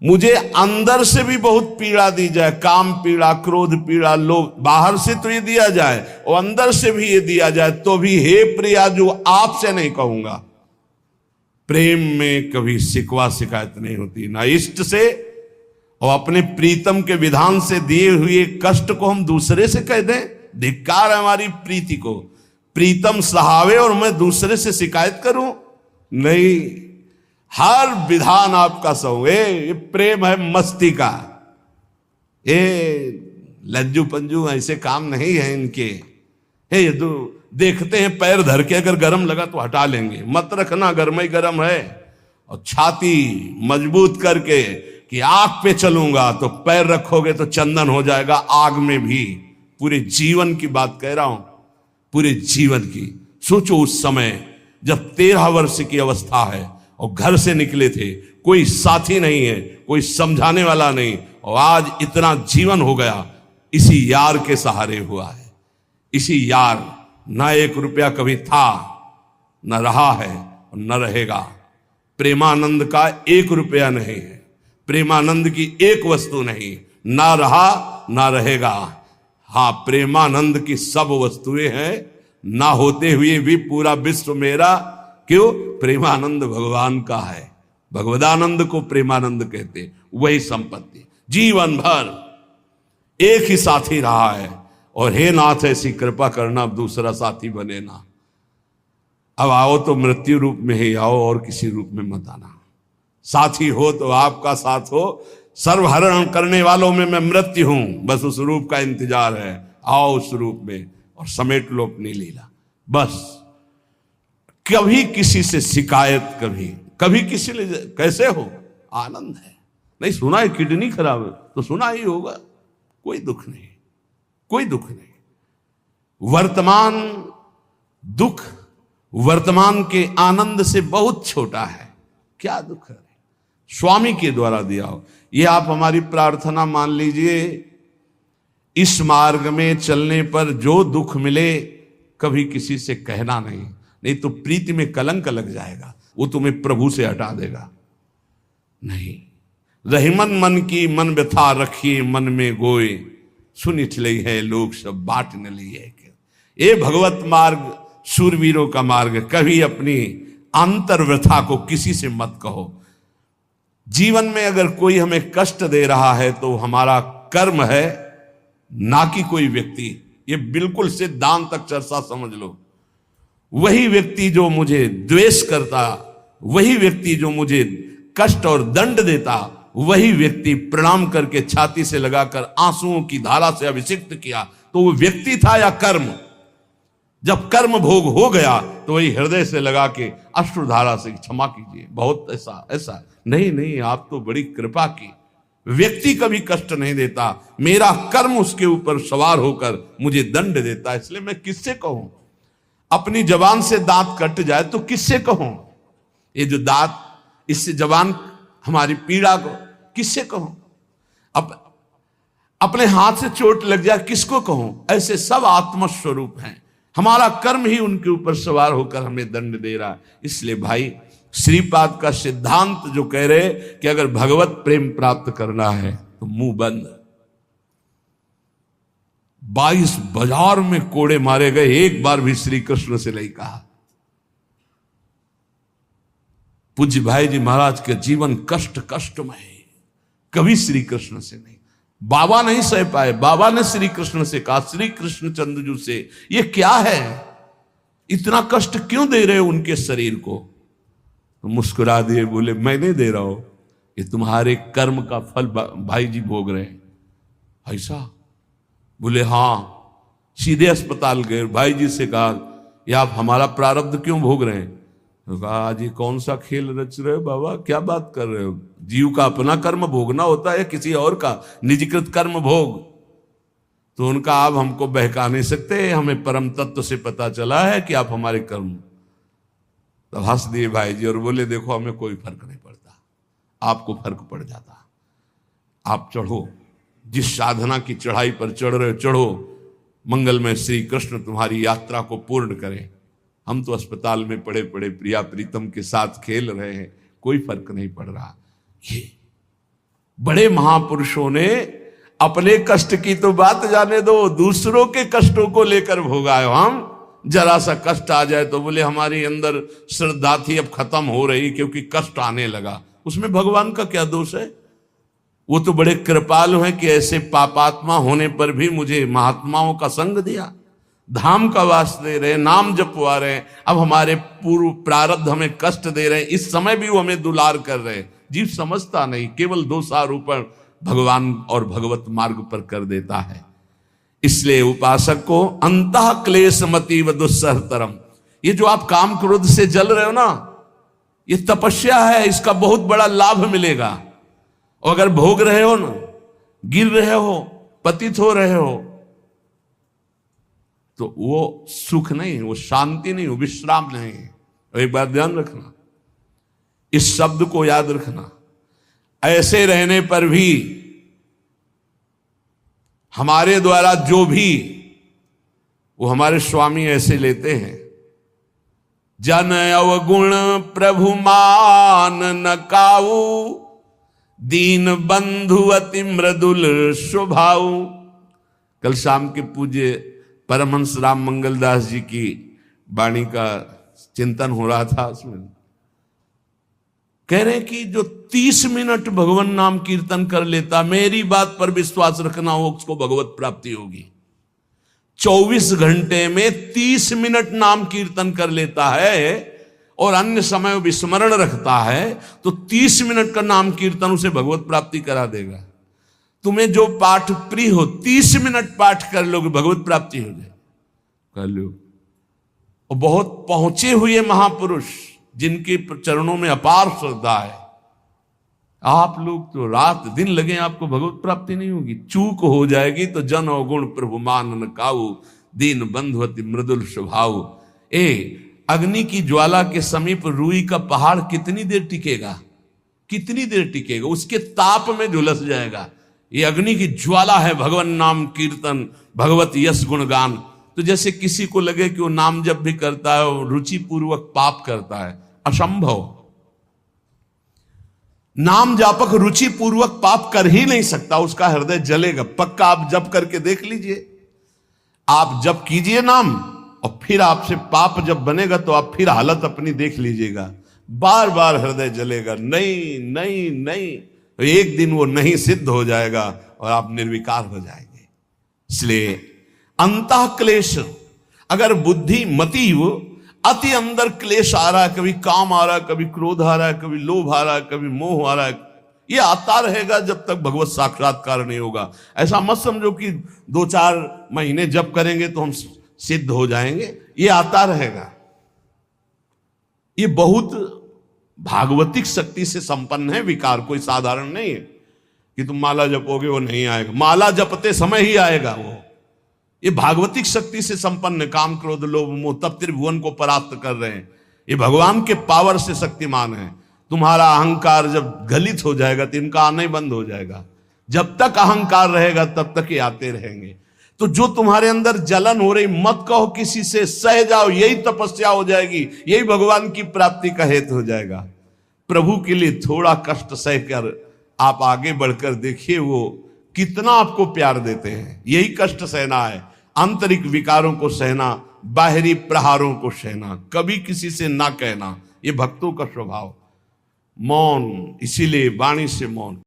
मुझे अंदर से भी बहुत पीड़ा दी जाए, काम पीड़ा, क्रोध पीड़ा, लोभ, बाहर से तो ये दिया जाए और अंदर से भी ये दिया जाए, तो भी हे प्रिया जो आपसे नहीं कहूंगा। प्रेम में कभी शिकवा शिकायत नहीं होती, ना इष्ट से और अपने प्रीतम के विधान से दिए हुए कष्ट को हम दूसरे से कह दें। धिक्कार है हमारी प्रीति को। प्रीतम सहावे और मैं दूसरे से शिकायत करूं? नहीं, हर विधान आपका सहो। ये प्रेम है मस्ती का, ये लज्जू पंजू ऐसे काम नहीं है इनके। ये देखते हैं पैर धर के अगर गर्म लगा तो हटा लेंगे, मत रखना गर्म ही गर्म है। और छाती मजबूत करके कि आग पे चलूंगा तो पैर रखोगे तो चंदन हो जाएगा आग में भी। पूरे जीवन की बात कह रहा हूं, पूरे जीवन की। सोचो उस समय जब 13 वर्ष की अवस्था है और घर से निकले थे, कोई साथी नहीं है, कोई समझाने वाला नहीं, और आज इतना जीवन हो गया इसी यार के सहारे हुआ है। इसी यार, ना 1 रुपया कभी था, न रहा है और न रहेगा। प्रेमानंद का 1 रुपया नहीं है, प्रेमानंद की एक वस्तु नहीं, ना रहा ना रहेगा। हाँ, प्रेमानंद की सब वस्तुएं हैं, ना होते हुए भी पूरा विश्व मेरा। क्यों? प्रेमानंद भगवान का है, भगवदानंद को प्रेमानंद कहते। वही संपत्ति जीवन भर एक ही साथी रहा है। और हे नाथ ऐसी कृपा करना अब दूसरा साथी बने ना। अब आओ तो मृत्यु रूप में ही आओ और किसी रूप में मत आना। साथी हो तो आपका साथ हो, सर्वहरण करने वालों में मैं मृत्यु हूं, बस उस रूप का इंतजार है। आओ उस रूप में और समेट लो अपनी लीला। बस कभी किसी से शिकायत, कभी किसी ने कैसे हो, आनंद है। नहीं सुना है किडनी खराब है तो सुना ही होगा, कोई दुख नहीं, कोई दुख नहीं। वर्तमान दुख वर्तमान के आनंद से बहुत छोटा है। क्या दुख है? स्वामी के द्वारा दिया हो। ये आप हमारी प्रार्थना मान लीजिए। इस मार्ग में चलने पर जो दुख मिले कभी किसी से कहना नहीं तो प्रीति में कलंक लग जाएगा, वो तुम्हें प्रभु से हटा देगा। नहीं, रहीमन मन की मन व्यथा रखिए मन में गोए, सुनिठ लई है लोग सब बाट न ली है। ये भगवत मार्ग शूरवीरों का मार्ग। कभी अपनी अंतर व्यथा को किसी से मत कहो। जीवन में अगर कोई हमें कष्ट दे रहा है तो हमारा कर्म है, ना कि कोई व्यक्ति। ये बिल्कुल सिद्धांत तक चर्चा समझ लो। वही व्यक्ति जो मुझे द्वेष करता, वही व्यक्ति जो मुझे कष्ट और दंड देता, वही व्यक्ति प्रणाम करके छाती से लगाकर आंसुओं की धारा से अभिषिक्त किया, तो वो व्यक्ति था या कर्म? जब कर्म भोग हो गया तो वही हृदय से लगा के अश्रुधारा से क्षमा कीजिए, बहुत ऐसा नहीं, आप तो बड़ी कृपा की। व्यक्ति कभी कष्ट नहीं देता, मेरा कर्म उसके ऊपर सवार होकर मुझे दंड देता। इसलिए मैं किससे कहूं? अपनी जबान से दांत कट जाए तो किससे कहूं? ये जो दांत, इससे जबान हमारी पीड़ा को किससे कहूं? अपने हाथ से चोट लग जाए किसको कहूं? ऐसे सब आत्मस्वरूप हैं। हमारा कर्म ही उनके ऊपर सवार होकर हमें दंड दे रहा है। इसलिए भाई, श्रीपाद का सिद्धांत जो कह रहे कि अगर भगवत प्रेम प्राप्त करना है तो मुंह बंद। 22 बाजार में कोड़े मारे गए, एक बार भी श्री कृष्ण से नहीं कहा। पूज्य भाई जी महाराज के जीवन कष्टमय है, कभी श्री कृष्ण से नहीं। बाबा नहीं सह पाए, बाबा ने श्री कृष्ण से कहा, श्री कृष्ण चंद्रजू से, ये क्या है, इतना कष्ट क्यों दे रहे हो उनके शरीर को? तो मुस्कुरा दिए, बोले मैं नहीं दे रहा हूं, ये तुम्हारे कर्म का फल भाई जी भोग रहे हैं। ऐसा? बोले हाँ। सीधे अस्पताल गए, भाई जी से कहा, ये आप हमारा प्रारब्ध क्यों भोग रहे हैं? तो कहा, आज ये कौन सा खेल रच रहे हो बाबा, क्या बात कर रहे हो? जीव का अपना कर्म भोगना होता है, किसी और का निजीकृत कर्म भोग? तो उनका आप हमको बहका नहीं सकते, हमें परम तत्व से पता चला है कि आप हमारे कर्म। तो हंस दिए भाई जी और बोले, देखो हमें कोई फर्क नहीं पड़ता, आपको फर्क पड़ जाता। आप चढ़ो, जिस साधना की चढ़ाई पर चढ़ रहे हो चढ़ो, मंगलमय श्री कृष्ण तुम्हारी यात्रा को पूर्ण करें। हम तो अस्पताल में पड़े प्रिया प्रीतम के साथ खेल रहे हैं, कोई फर्क नहीं पड़ रहा। बड़े महापुरुषों ने अपने कष्ट की तो बात जाने दो, दूसरों के कष्टों को लेकर भोगाए। हम जरा सा कष्ट आ जाए तो बोले हमारी अंदर श्रद्धा थी अब खत्म हो रही क्योंकि कष्ट आने लगा। उसमें भगवान का क्या दोष है? वो तो बड़े कृपालु हैं कि ऐसे पापात्मा होने पर भी मुझे महात्माओं का संग दिया, धाम का वास दे रहे, नाम जपवा रहे। अब हमारे पूर्व प्रारब्ध हमें कष्ट दे रहे हैं, इस समय भी वो हमें दुलार कर रहे हैं। जीव समझता नहीं, केवल दोषारोपण भगवान और भगवत मार्ग पर कर देता है। इसलिए उपासक को अंतः क्लेशमती व दुस्सहतरम, ये जो आप काम क्रोध से जल रहे हो ना, ये तपस्या है, इसका बहुत बड़ा लाभ मिलेगा। और अगर भोग रहे हो ना, गिर रहे हो, पतित हो रहे हो, तो वो सुख नहीं, वो शांति नहीं, वो विश्राम नहीं। और एक बात ध्यान रखना, इस शब्द को याद रखना, ऐसे रहने पर भी हमारे द्वारा जो भी, वो हमारे स्वामी ऐसे लेते हैं, जन अवगुण प्रभु मान न काऊ, दीन बंधु अति मृदुल स्वभाव। कल शाम के पूज्य परमहंस राम मंगलदास जी की वाणी का चिंतन हो रहा था। उसमें कह रहे हैं कि जो 30 मिनट भगवान नाम कीर्तन कर लेता, मेरी बात पर विश्वास रखना, हो उसको भगवत प्राप्ति होगी। 24 घंटे में 30 मिनट नाम कीर्तन कर लेता है और अन्य समय विस्मरण रखता है, तो 30 मिनट का नाम कीर्तन उसे भगवत प्राप्ति करा देगा। तुम्हें जो पाठ प्रिय हो, 30 मिनट पाठ कर लोगे, भगवत प्राप्ति हो जाए, कर लो। और बहुत पहुंचे हुए महापुरुष जिनके चरणों में अपार श्रद्धा है, आप लोग तो रात दिन लगे, आपको भगवत प्राप्ति नहीं होगी। चूक हो जाएगी तो जन अवगुण प्रभु मान न काऊ, दीन बंधु अति मृदुल स्वभाव। अग्नि की ज्वाला के समीप रुई का पहाड़ कितनी देर टिकेगा? कितनी देर टिकेगा? उसके ताप में झुलस जाएगा। ये अग्नि की ज्वाला है भगवान नाम कीर्तन, भगवत यश गुणगान। तो जैसे किसी को लगे कि वो नाम जब भी करता है वो रुचि पूर्वक पाप करता है, असंभव। नाम जापक रुचि पूर्वक पाप कर ही नहीं सकता, उसका हृदय जलेगा पक्का। आप जप करके देख लीजिए, आप जप कीजिए नाम, और फिर आपसे पाप जब बनेगा तो आप फिर हालत अपनी देख लीजिएगा, बार बार हृदय जलेगा, नहीं नहीं नहीं। तो एक दिन वो नहीं सिद्ध हो जाएगा और आप निर्विकार हो जाएंगे। इसलिए अंतः क्लेश, अगर बुद्धि मतीव अति अंदर क्लेश आ रहा है, कभी काम आ रहा है, कभी क्रोध आ रहा है, कभी लोभ आ रहा है, कभी मोह आ रहा है, ये आता रहेगा जब तक भगवत साक्षात्कार नहीं होगा। ऐसा मत समझो कि 2-4 महीने जप करेंगे तो हम सिद्ध हो जाएंगे, ये आता रहेगा। ये बहुत भागवतिक शक्ति से संपन्न है विकार, कोई साधारण नहीं है कि तुम माला जपोगे वो नहीं आएगा। माला जपते समय ही आएगा वो। ये भागवतिक शक्ति से संपन्न, काम क्रोध लोभ मोह तब त्रिभुवन को परास्त कर रहे हैं। ये भगवान के पावर से शक्तिमान है। तुम्हारा अहंकार जब गलित हो जाएगा तो इनका आना ही बंद हो जाएगा। जब तक अहंकार रहेगा तब तक ये आते रहेंगे। तो जो तुम्हारे अंदर जलन हो रही, मत कहो किसी से, सह जाओ, यही तपस्या हो जाएगी, यही भगवान की प्राप्ति का हेतु हो जाएगा। प्रभु के लिए थोड़ा कष्ट सहकर आप आगे बढ़कर देखिए वो कितना आपको प्यार देते हैं। यही कष्ट सहना है, आंतरिक विकारों को सहना, बाहरी प्रहारों को सहना, कभी किसी से ना कहना, ये भक्तों का स्वभाव। मौन, इसीलिए वाणी से मौन।